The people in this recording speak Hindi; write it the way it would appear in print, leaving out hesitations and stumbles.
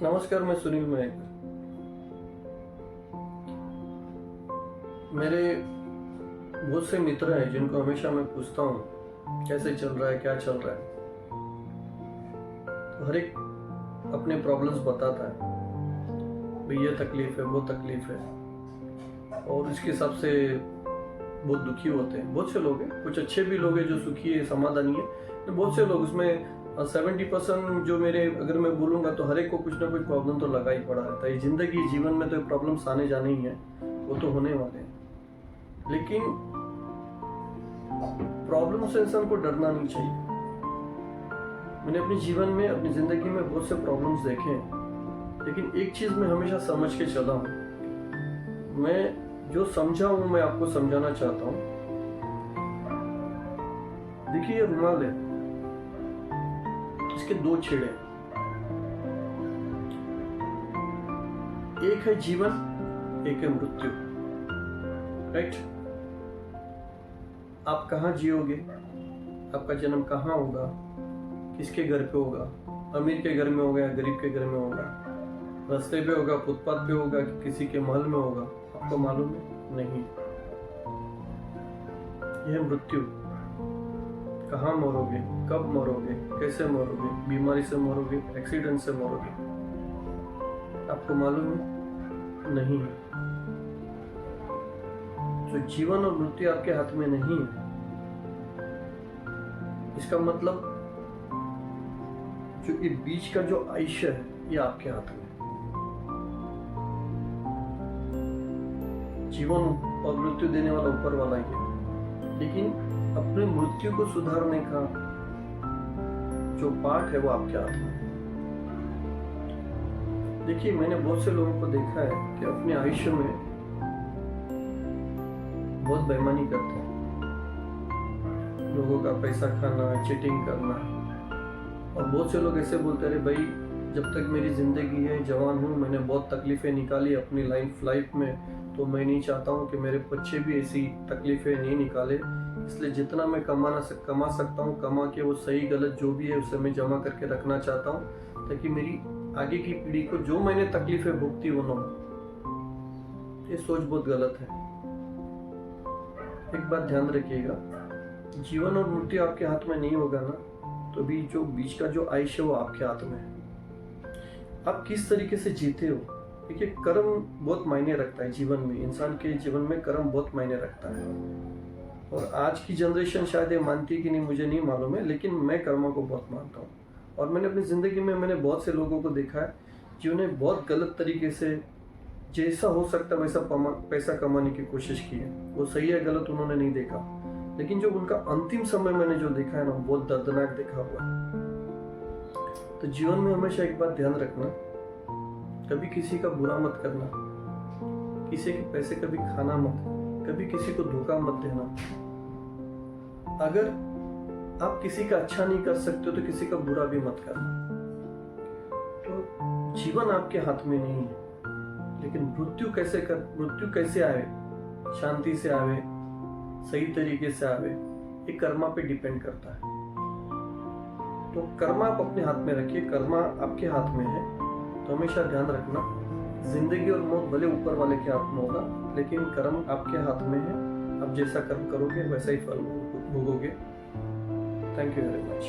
नमस्कार, मैं सुनील मयेकर। मेरे बहुत से मित्र हैं जिनको हमेशा मैं पूछता हूँ कैसे चल रहा है, क्या चल रहा है। तो हर एक अपने प्रॉब्लम्स बताता है, भाई ये तकलीफ है, वो तकलीफ है, और इसके हिसाब से बहुत दुखी होते हैं। बहुत से लोग हैं, कुछ अच्छे भी लोग हैं जो सुखी है, समाधानी है, तो बहुत से लोग उसमें 70% जो मेरे, अगर मैं बोलूँगा तो हर एक को कुछ ना कुछ प्रॉब्लम तो लगा ही पड़ा रहता है। जिंदगी, जीवन में तो प्रॉब्लम्स आने जाने ही हैं, वो तो होने वाले हैं। लेकिन प्रॉब्लम से इंसान को डरना नहीं चाहिए। मैंने अपने जीवन में, अपनी जिंदगी में बहुत से प्रॉब्लम्स देखे हैं, लेकिन एक चीज मैं हमेशा समझ के चला हूँ। मैं जो समझा हूँ मैं आपको समझाना चाहता हूँ। देखिए, ये रुमाल है, इसके दो छेड़े, एक है जीवन, एक है मृत्यु। राइट? आप कहाँ जियोगे, आपका जन्म कहाँ होगा, किसके घर पे होगा, अमीर के घर में होगा या गरीब के घर में होगा, रास्ते पे होगा, फुटपाथ पे होगा कि किसी के महल में होगा, आपको मालूम है? नहीं। यह मृत्यु। कहाँ मरोगे, कब मरोगे, कैसे मरोगे, बीमारी से मरोगे, एक्सीडेंट से मरोगे, आपको मालूम है? नहीं है। जो जीवन और मृत्यु आपके हाथ में नहीं है, इसका मतलब जो ये बीच का जो आयुष्य है, ये आपके हाथ में। जीवन और मृत्यु देने वाला ऊपर वाला ही है, लेकिन अपने मृत्यु को सुधारने का जो पार्ट है वो आपके हाथ में। देखिए, मैंने बहुत से लोगों को देखा है कि अपने आयुष्य में बहुत बेईमानी करते हैं, लोगों का पैसा खाना, चीटिंग करना। और बहुत से लोग ऐसे बोलते हैं, भाई जब तक मेरी जिंदगी है, जवान हूँ, मैंने बहुत तकलीफें निकाली अपनी लाइफ में, तो मैं नहीं चाहता हूँ कि मेरे बच्चे भी ऐसी तकलीफें नहीं निकाले। इसलिए जितना मैं कमा सकता हूँ, कमा के वो सही गलत जो भी है उसे मैं जमा करके रखना चाहता हूँ, ताकि मेरी आगे की पीढ़ी को जो मैंने तकलीफें भुगती वो ना हो। ये सोच बहुत गलत है। एक बात ध्यान रखिएगा, जीवन और मृत्यु आपके हाथ में नहीं होगा ना, तो भी जो बीच का जो आयुष्य वो आपके हाथ में है। आप किस तरीके से जीते हो। देखिए, कर्म बहुत मायने रखता है जीवन में। इंसान के जीवन में कर्म बहुत मायने रखता है, और आज की जनरेशन शायद ये मानती है कि नहीं, मुझे नहीं मालूम है, लेकिन मैं कर्म को बहुत मानता हूँ। और मैंने अपनी ज़िंदगी में बहुत से लोगों को देखा है जिन्होंने बहुत गलत तरीके से, जैसा हो सकता वैसा पैसा कमाने की कोशिश की है। वो सही है गलत उन्होंने नहीं देखा, लेकिन जो उनका अंतिम समय मैंने जो देखा है ना, बहुत दर्दनाक देखा हुआ है। तो जीवन में हमेशा एक बात ध्यान रखना, कभी किसी का बुरा मत करना, किसी के पैसे कभी खाना मत, कभी किसी को धोखा मत देना। अगर आप किसी का अच्छा नहीं कर सकते हो तो किसी का बुरा भी मत करना। तो जीवन आपके हाथ में नहीं है, लेकिन मृत्यु कैसे आवे, शांति से आवे, सही तरीके से आवे, ये कर्मा पे डिपेंड करता है। तो कर्मा आप अपने हाथ में रखिए, कर्मा आपके हाथ में है। तो हमेशा ध्यान रखना, जिंदगी और मौत भले ऊपर वाले के हाथ में होगा, लेकिन कर्म आपके हाथ में है। आप जैसा कर्म करोगे वैसा ही फल भोगोगे। Thank you very much.